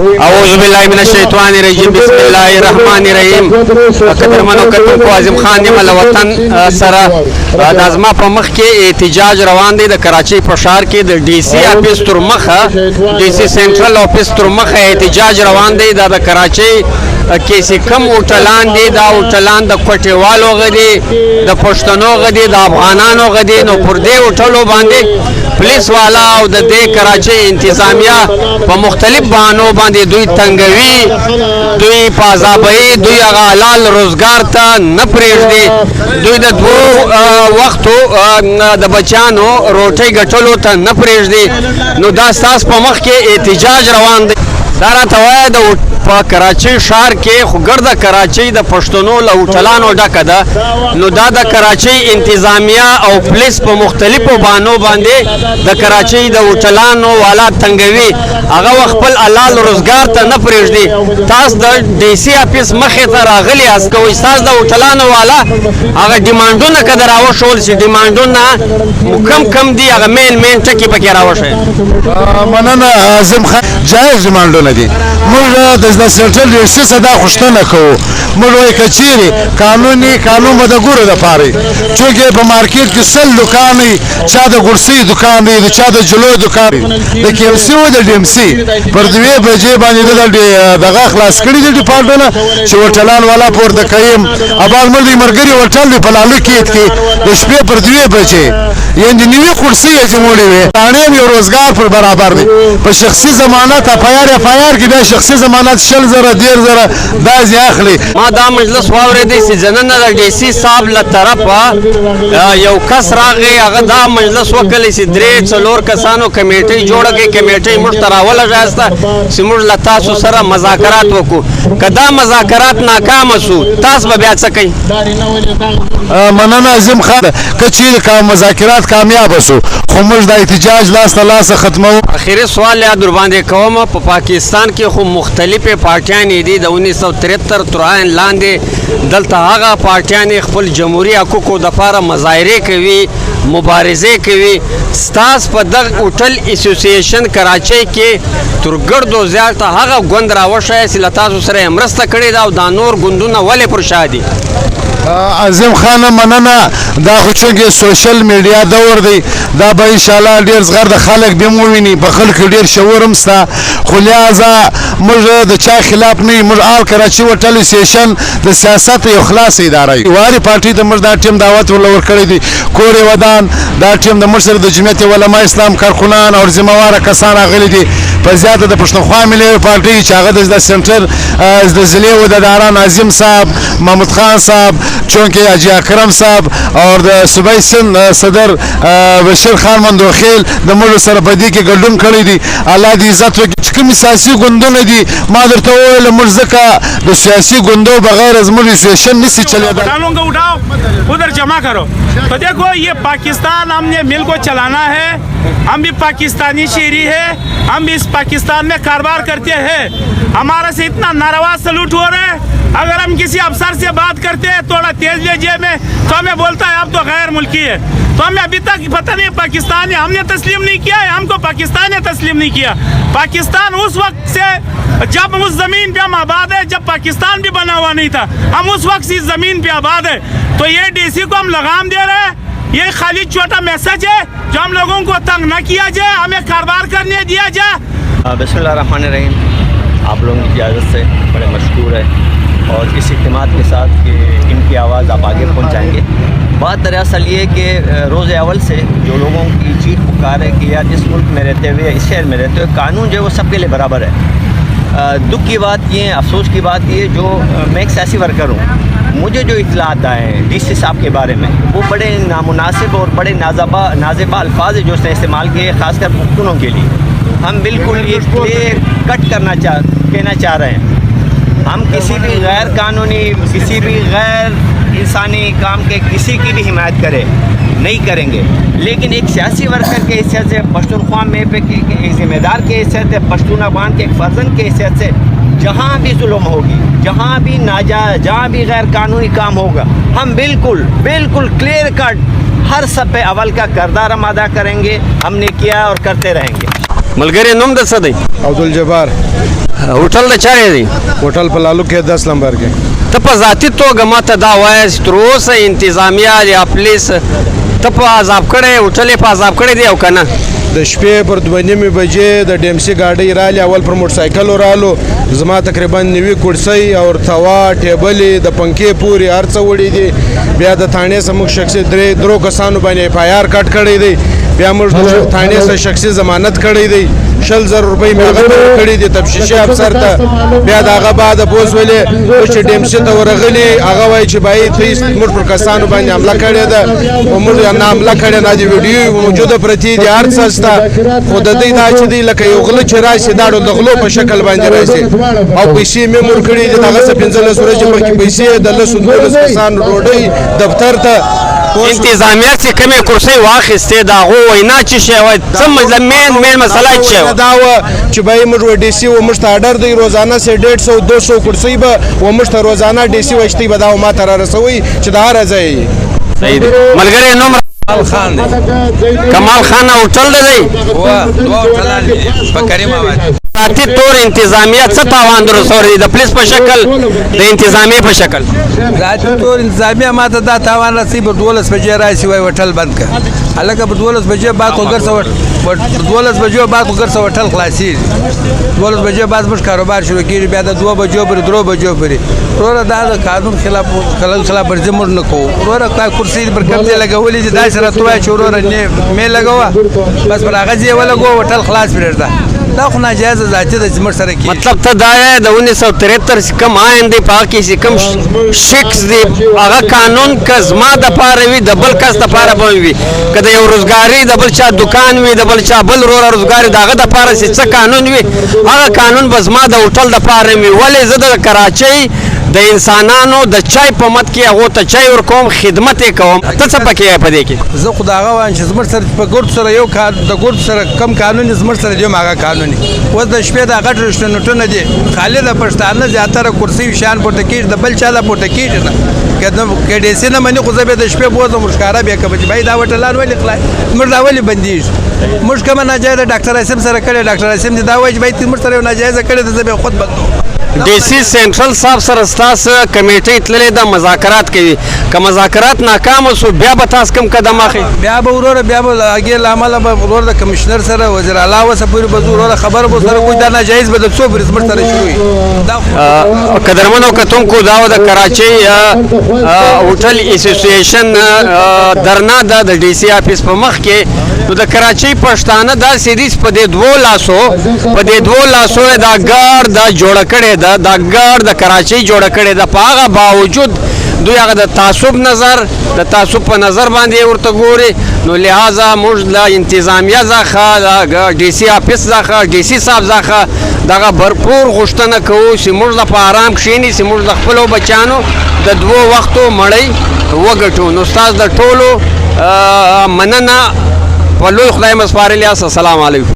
اعوذ باللہ من الشیطان الرجیم بسم اللہ الرحمن الرحیم قدرمنو کتونکو عظیم خان یم له وطن سره د ازما په مخ کې احتجاج روان دی د کراچۍ په ښار کې د ډي سي اپیس تر مخه ډي سي سنټرل اپیس تر مخه احتجاج روان دی دا د کراچۍ کې چې کم هوټلان دي دا هوټلان د کوټیوالو غدي د پښتنو غدي د افغانانو غدي نو پر دې هوټلو باندې پولیس والا او د دې کراچۍ انتظامیه په مختلف بهانو باندې دوی تنګوي دوی په عذابوي دوی هغه حلال روزګار ته نه پرېږدي دوی د دوو وختو د بچیانو روټۍ ګټلو ته نه پرېږدي نو دا ستاسو په مخ کې احتجاج روان دی دا راته وایه د په کراچۍ ښار کې خو ګرده کراچۍ د پښتنو له هوټلانو ډکه ده نو دا د کراچۍ انتظامیه او پولیس په مختلفو بهانو باندې د کراچۍ د هوټلانو والا تنګوي هغه خپل حلال روزګار ته نه پرېږدي تاسو د ډي سي اپیس مخې ته راغلي یاست که وایي ستاسو د هوټلانو والا هغه ډیمانډونه که د راوښول شي ډیمانډونه کم دي هغه مین ټکي پکې راوښیي مننه اعظم خان جایز ډیمانډونه دي موږ د سنټرل ډي سي څخه دا غوښتنه کوو موږ وایو که چیرې قانون به د ګورو دپاره وي چونکې په مارکیټ کې 100 دوکان وي چا د ګرسۍ دوکان دی چا د جلو دوکان وي د کے ایم سي او د ډي ایم سي پر 2 بجې باندې دغه خلاص کړي دي ډیپارټمنټونه چې هوټلان والا پورته کوي اباد مړ دی مرګري هوټل دی په لالو کې د شپې پر 2 بجې یعنې نوي کرسۍ یې جوړې وي تاڼې یو روزګار پر برابر دی په شخصي ضمانت اف آی آر کې بیا شخصي ضمانت 100,000 1,000 دا ځای اخلي ما دا مجلس واورېدی چې ځننه د ډي سي صاحب له طرفه یو کس راغی هغه دا مجلس وکړی چې 3-4 کسانو کمیټۍ جوړه کړې کمیټۍ موږ ته راولږاسته چې موږ له تاسو سره مذاکرات وکړو که دا مذاکرات ناکامه سو تاسو به بیا څه کوئ مننه عظیم خان که چیرې مذاکرات کامیابه سو خو موږ د احتجاج لاس ته لاسه ختمو اخري سوال یا در باندې کوم په پاکستان کې خو مختلفې پارټیانې دي د 1973 تر عین لاندې دلته هغه پارټیانې خپل جمهوري حقوقو دپاره مظاهرې کوي مبارزې کوي ستاسو په دغه هوټل اسوسییشن کراچۍ کې تر ګردو زیاته هغه ګوند راوښیه چې له تاسو سره یې مرسته کړې ده او دا نور ګوندونه ولې پر شا دي عظیم خانه مننه دا خو چونکې سوشل میډیا دور دی دا به انشاءالله ډېر زغر د خلک بیا وویني په خلکو ډېر شعور هم شته خو لہذا موږ د چا خلاف نه یو موږ آل کراچي هوټل اسوسییشن د سیاست یو خلاصه اداره یو واري پارټي ته موږ دا ټیم دعوت ورکړی دی کور ودان دا ټیم د موږ سره د جمعیت علما اسلام کارکنان او ذمهواره کسان راغلي دي په زیاته د پښتونخوا ملي پارټي چې هغه د سنټر د ضلعې عہدیداران عظیم صاحب محمود خان صاحب چونکه حاجی اکرم صاحب او د صوبایي صدر بشیر خان مندوخیل د موږ سره په دې کې ګډون کړی دی الله دې عزت وکړي چې کوم سیاسي ګوندونه دي ما درته وویل موږ ځکه د سیاسي ګوندو بغیر زموږ اسوسییشن نشي چلېدلی उधर जमा करो तो देखो ये पाकिस्तान हमने मिल को चलाना है हम भी पाकिस्तानी शहरी है हम भी इस पाकिस्तान में कारोबार करते हैं हमारा से इतना नारवा सलूट हो रहा है अगर हम किसी अफसर से बात करते हैं थोड़ा तेज लीजिए में तो हमें बोलता है आप तो गैर मुल्की है तो हमें अभी तक पता नहीं पाकिस्तान है हमने तस्लीम नहीं किया है हमको पाकिस्तान ने तस्लीम नहीं किया पाकिस्तान उस वक्त से जब उस ज़मीन पे हम आबाद है जब पाकिस्तान भी बना हुआ नहीं था हम उस वक्त इस ज़मीन पे आबाद है तो ये डीसी को हम लगाम दे रहे हैं ये खाली छोटा मैसेज है जो हम लोगों को तंग न किया जाए हमें कारोबार करने दिया जाए बिस्मिल्लाहिर्रहमानिर्रहीम आप लोगों की इजाज़त से बड़े मशहूर है और इस इत्तेमाद के साथ कि इनकी आवाज़ आप आगे पहुंचाएंगे बात दरअसल ये कि रोज़ अव्वल से जो लोगों की चीख पुकार है कि यार जिस मुल्क में रहते हुए इस शहर में रहते हुए कानून जो है वो सबके लिए बराबर है दुख की बात ये अफसोस की बात ये जो मैं एक सियासी वर्कर हूँ मुझे जो इतलात आए हैं डीसी साहब के बारे में वो बड़े नामुनासिब और बड़े नाज़िबा अल्फाज जो उसने इस्तेमाल किए ख़ासकर पुख्तनों के लिए हम बिल्कुल ये क्लियर कट कहना चाह रहे हैं हम किसी भी गैर कानूनी किसी भी गैर इंसानी काम के किसी की भी हिमायत करें नहीं करेंगे लेकिन एक सियासी वर्कर के हैसियत से पश्तूनख्वा में पे एक ज़िम्मेदार के हैसियत से पश्तून अवाम के एक फर्जन के हैसियत से जहाँ भी जुल्म होगी जहाँ भी नाजायज़ जहाँ भी गैर कानूनी काम होगा हम बिल्कुल क्लियर कट हर सब पे अवल का किरदार हम अदा करेंगे हमने किया और करते रहेंगे मलगरी नोम द सदै अब्दुल जब्बार هوټل د چا دی؟ होटल په لالو کې 10 نمبر کې. ته په ذاتي توګه ماته دا وایې چې تر اوسه انتظامیه یا پولیس ته په عذاب کړی هوټل یې په عذاب کړی دی او که نه؟ د شپې پر 2:30 بجې د ډیمسي ګاډۍ رالی، اول پر موټرسایکل رالو، زما تقریبا 90 کرسۍ او توا ټیبلې د پنکې پورې هر څه وړي دي. بیا د تھانې سموږ شخصي درو کسانو باندې اف آی آر کټ کړی دی. بیا موږ د تھانې سره شخصي ضمانت کړی دی. 100,000 روپۍ مې هغه ته ورکړي دي تفتیشي افسر ته. بیا د هغه بعد پوس ولې چې ډیمسي ته ورغلي هغه وایي چې بھائی ته موږ پر کسانو باندې حمله کړې ده او موږ نه حمله کړې نه دي، ویډیو موجوده پرتې دي، هر څه شته. خو د دوی دا چې دی لکه یو غله چې راشي دا د غلو په شکل باندې راشي او پیسې مې ورکړي دي. دغه څه 15 ورځې مخکې پیسې د 12 کسانو ډوډۍ دفتر ته انتظامیه چې کومې کرسۍ واخیستې د هغو وینا چې شی وه څه مین مسله چې وه دا وه چې بھائی موږ ډي سي و موږ ته اډر دی روزانه سے 150 200 کرسۍ به و موږ ته روزانه ډي سي وشتي به دا ما ته را رسوي چې دا هر ځای صحیح دی. ملګری نوم کمال خان دی. کمال خان هوټل دی؟ دوه هوټلان دي په کریم آباد. ذاتي طور انتظامیه څه تاوان در رسولی دی د پولیس په شکل د انتظامیې په شکل؟ ذاتي طور انتظامیه ما ته دا تاوان رسوي په 12 بجې راشي وایي هوټل بند کړه. هلکه په 12 بجې بعد خو ګرځه 12 بجې بعد خو ګرځه هوټل خلاصېږي. 12 بجې بعد موږ کاروبار شروع کېږي، بیا د 2 بجو پورې 3 بجو پورې. وروره دا د قانون خلاف ورزي موږ نه کوو. وروره کرسۍ پر کوم ځای لګولې دي داسې راته وایي چې وروره مې لګوه بس پر هغه ځای ولګوه هوټل خلاص پرېږده. دا خو ناجایزه ذاتي ده چې موږ سره کېږي. مطلب ته دا یې د 1973 چې کوم آئین دی په هغه کې چې کوم شخص دی هغه قانون که زما دپاره وي د بل کس دپاره به وي، که د یو روزګاري د بل چا دکان وي د بل چا بل وروره روزګار د هغه دپاره چې څه قانون وي هغه قانون به زما د هوټل دپاره وي. ولې زه د کراچۍ د انسانانو د چای په مت کې هغو ته چای ورکوم، خدمت یې کوم. ته څه پکې یې په دې کې؟ زه خو د هغه وایم چې زموږ سره په ګرد سره یو د ګرد سره کم قانون دی زموږ سره هم هغه قانون دی. اوس د شپې دا غټ رشتنوټونه دي خالي د پښتانه زیاتره کرسۍ شیان پورته کېږي د بل چا لا پورته کېږي نه. که ډي سي نه مني خو زه بیا د شپې بوځم ښکاره بیا کوم چې بھائی دا هوټلان ولې خلاص موږ دا ولې بندېږي. موږ کومه ناجایزه ډاکټر اسیم سره کړې، ډاکټر اسیم دې دا وایي چې بھائی موږ سره یو ناجایزه کړې ده زه بیا خود بندوم. ډي سي سینټرل صاحب سره ستاسو کمیټۍ تللې ده مذاکرات کوي، که مذاکرات ناکامه شو بیا به تاسو کوم قدم اخلئ؟ بیا به وروره بیا به هغې له امله به وروره د کمشنر سره وزیر اعلی وسه پورې به ځو وروره خبره به سره کوي دا ناجایز به د څو پورې زموږ سره شروع وي. قدرمنو کتونکو دا د کراچۍ هوټل اسوسییشن درنا ده د ډي سي آفیس په مخ کې. نو د کراچۍ پښتانه داسې دي په دې دوو لاسو دا ګارد دا جوړه کړې ده، دا ګارد د کراچۍ جوړه کړې ده. په هغه باوجود دوی هغه د تعصب په نظر باندې ورته ګوري. نو لہذا موږ له انتظامیه څخه د ډي سي آفیس څخه ډي سي صاحب څخه دغه بھرپور غوښتنه کوو چې موږ د په آرام کښېني، چې موږ د خپلو بچیانو د 2 وختو مړۍ وګټو. نو ستاسو د ټولو مننه په لوی خدای مو سپارلی یاست. السلام علیکم.